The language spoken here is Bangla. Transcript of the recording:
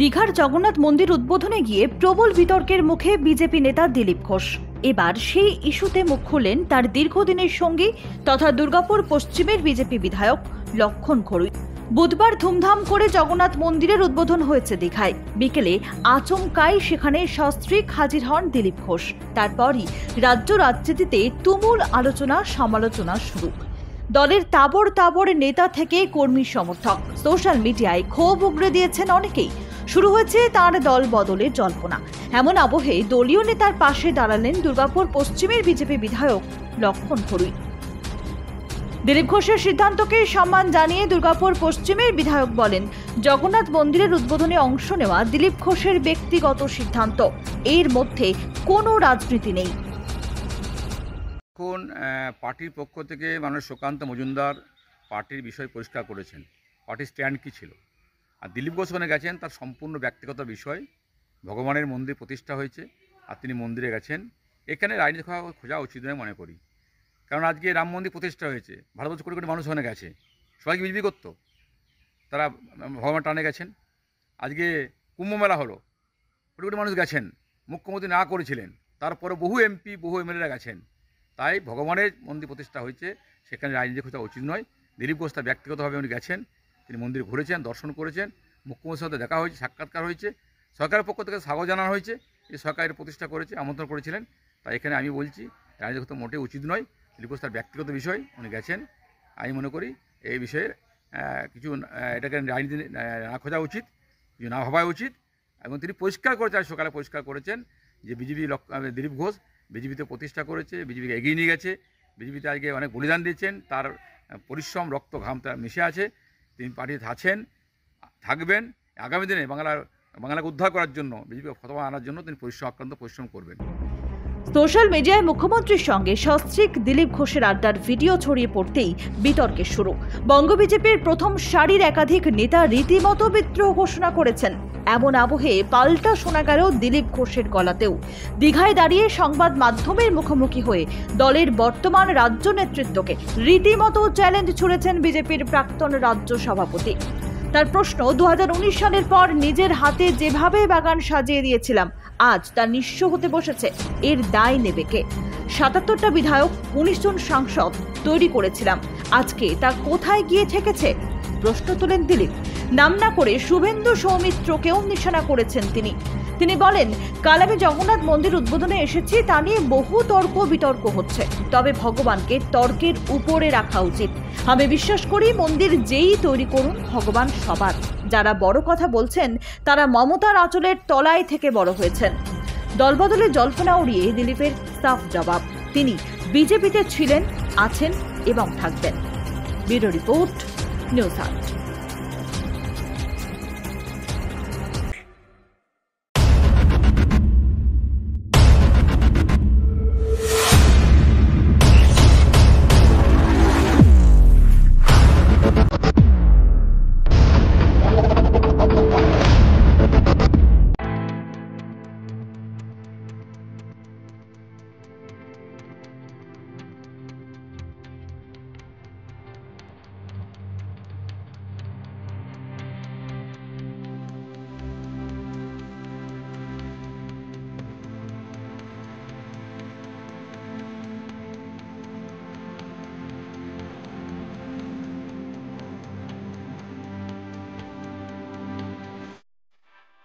দীঘার জগন্নাথ মন্দির উদ্বোধনে গিয়ে প্রবল বিতর্কের মুখে বিজেপি নেতা দিলীপ ঘোষ। এবার সেই ইস্যুতে মুখ খুললেন তার দীর্ঘদিনের সঙ্গী তথা দুর্গাপুর পশ্চিমের বিজেপি বিধায়ক লক্ষণ ঘড়ুই। বুধবার ধুমধাম করে জগন্নাথ মন্দিরের উদ্বোধন হয়েছে দীঘায়। বিকেলে আচমকাই সেখানে সস্ত্রীক হাজির হন দিলীপ ঘোষ। তারপরই রাজ্য রাজনীতিতে তুমুল আলোচনা সমালোচনা শুরু। দলের তাবড় তাবড় নেতা থেকে কর্মী সমর্থক, সোশ্যাল মিডিয়ায় ক্ষোভ উগরে দিয়েছেন অনেকেই। শুরু হয়েছে তার দল বদলের জল্পনা। এমন আবহে দলীয় নেতার পাশে দাঁড়ালেন দুর্গাপুর পশ্চিমের বিজেপি বিধায়ক লক্ষণ ঘড়ুই। দিলীপ ঘোষের সিদ্ধান্তকে সম্মান জানিয়ে দুর্গাপুর পশ্চিমের বিধায়ক বলেন, জগন্নাথ মন্দিরের উদ্বোধনে অংশ নেওয়া দিলীপ ঘোষের ব্যক্তিগত সিদ্ধান্ত, এর মধ্যে কোনো রাজনীতি নেই। এখন পার্টির পক্ষ থেকে মাননীয় সুকান্ত মজুমদার পার্টির বিষয় পরিষ্কার করেছেন, পার্টির স্ট্যান্ড কী ছিল। আর দিলীপ ঘোষ ওখানে গেছেন তার সম্পূর্ণ ব্যক্তিগত বিষয়। ভগবানের মন্দির প্রতিষ্ঠা হয়েছে আর তিনি মন্দিরে গেছেন, এখানে রাজনীতি খোঁজা উচিত নয় মনে করি। কারণ আজকে রাম মন্দির প্রতিষ্ঠা হয়েছে, ভারতবর্ষ কোটি কোটি মানুষ ওখানে গেছে, সবাইকে বিজেপি করতো, তারা ভগবান টানে গেছেন। আজকে কুম্ভ মেলা হলো, কোটি কোটি মানুষ গেছেন, মুখ্যমন্ত্রী না করেছিলেন, তারপরে বহু এমপি বহু এমএলএরা গেছেন। তাই ভগবানের মন্দির প্রতিষ্ঠা হয়েছে, সেখানে রাজনীতি খোঁজা উচিত নয়। দিলীপ ঘোষ তার ব্যক্তিগতভাবে উনি গেছেন, তিনি মন্দির ঘুরেছেন, দর্শন করেছেন, মুখ্যমন্ত্রীর সাথে দেখা হয়েছে, সাক্ষাৎকার হয়েছে, সরকারের পক্ষ থেকে স্বাগত জানানো হয়েছে, এই সরকারের প্রতিষ্ঠা করেছে, আমন্ত্রণ করেছিলেন। তাই এখানে আমি বলছি রাজনীতি খোঁজা মোটেই উচিত নয়। দিলীপ ঘোষ তার ব্যক্তিগত বিষয়, উনি গেছেন। আমি মনে করি এই বিষয়ে কিছু এটাকে রাজনীতি না খোঁজা উচিত, কিছু না ভাবা উচিত। এবং তিনি পরিষ্কার করেছেন, সকালে পরিষ্কার করেছেন যে বিজেপি দিলীপ ঘোষ বিজেপিতে প্রতিষ্ঠা করেছে, বিজেপিকে এগিয়ে নিয়ে গেছে, বিজেপিতে আজকে অনেক বলিদান দিয়েছেন, তার পরিশ্রম রক্ত ঘাম তার মিশে আছে, তিনি পার্টিতে আছেন, থাকবেন। আগামী দিনে বাংলাকে উদ্ধার করার জন্য, বিজেপিকে ফতোয়া আনার জন্য তিনি পরিশ্রম করবেন। সোশ্যাল মিডিয়ায় মুখ্যমন্ত্রীর সঙ্গে সস্ত্রীক দিলীপ ঘোষের আড্ডার ভিডিও ছড়িয়ে পড়তেই বিতর্কের শুরু। বঙ্গ বিজেপির প্রথম সারির একাধিক নেতা রীতিমতো বিদ্রোহ ঘোষণা করেছেন। এমন আবহে পাল্টা শোনা গেল দিলীপ ঘোষের গলাতেও। দীঘায় দাঁড়িয়ে সংবাদ মাধ্যমের মুখোমুখি হয়ে দলের বর্তমান রাজ্য নেতৃত্বকে রীতিমতো চ্যালেঞ্জ ছুড়েছেন বিজেপির প্রাক্তন রাজ্য সভাপতি। তার প্রশ্ন, 2019 সালের পর নিজের হাতে যেভাবে বাগান সাজিয়ে দিয়েছিলাম, আজ তা নিঃস্ব হতে বসেছে, এর দায় নেবে কে? 77টা বিধায়ক, 19 জন সাংসদ তৈরি করেছিলাম, আজকে তা কোথায় গিয়ে ঠেকেছে? প্রশ্ন তোলেন দিলীপ। নাম না করে শুভেন্দু সৌমিত্রকেও নিশানা করেছেন তিনি বলেন, কাল আমি জগন্নাথ মন্দির উদ্বোধনে এসেছি, তা নিয়ে বহু তর্ক বিতর্ক হচ্ছে, তবে ভগবানকে তর্কের উপরে রাখা উচিত। আমি বিশ্বাস করি মন্দির যেই তৈরি করুন, ভগবান সবার। যারা বড় কথা বলছেন তারা মমতার আঁচলের তলায় থেকে বড় হয়েছেন। দলবদলে জল্পনা উড়িয়ে দিলীপের সাফ জবাব, তিনি বিজেপিতে ছিলেন, আছেন এবং থাকবেন। Bureau report, news 8।